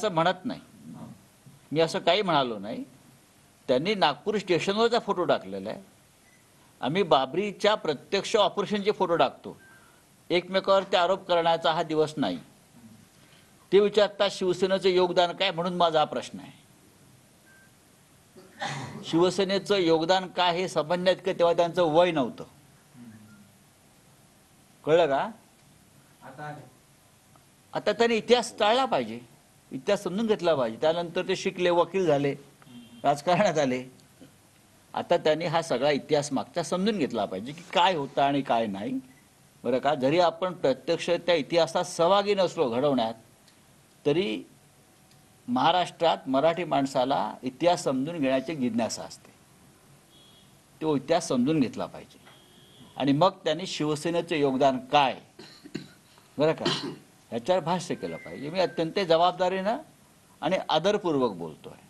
असं म्हणत नाही, मी असं काही म्हणालो नाही. त्यांनी नागपूर स्टेशनवरचा फोटो टाकलेला आहे. आम्ही बाबरीच्या प्रत्यक्ष ऑपरेशनचे फोटो टाकतो. एकमेकावरती आरोप करण्याचा हा दिवस नाही. ते विचारतात शिवसेनेचं योगदान काय, म्हणून माझा हा प्रश्न आहे. शिवसेनेचं योगदान काय हे समजण्यात का तेव्हा त्यांचं वय नव्हतं. कळलं का? आता त्यांनी इतिहास टाळला पाहिजे, इतिहास समजून घेतला पाहिजे. त्यानंतर ते शिकले, वकील झाले, राजकारणात आले. आता त्यांनी हा सगळा इतिहास मागचा समजून घेतला पाहिजे की काय होतं आणि काय नाही. बरं का? जरी आपण प्रत्यक्ष त्या इतिहासात सहभागी नसलो घडवण्यात, तरी महाराष्ट्रात मराठी माणसाला इतिहास समजून घेण्याची जिज्ञासा असते. तो इतिहास समजून घेतला पाहिजे आणि मग त्यांनी शिवसेनेचं योगदान काय, बरं का, ह्याच्यावर भाष्य केलं पाहिजे. मी अत्यंत जबाबदारीनं आणि आदरपूर्वक बोलतो आहे.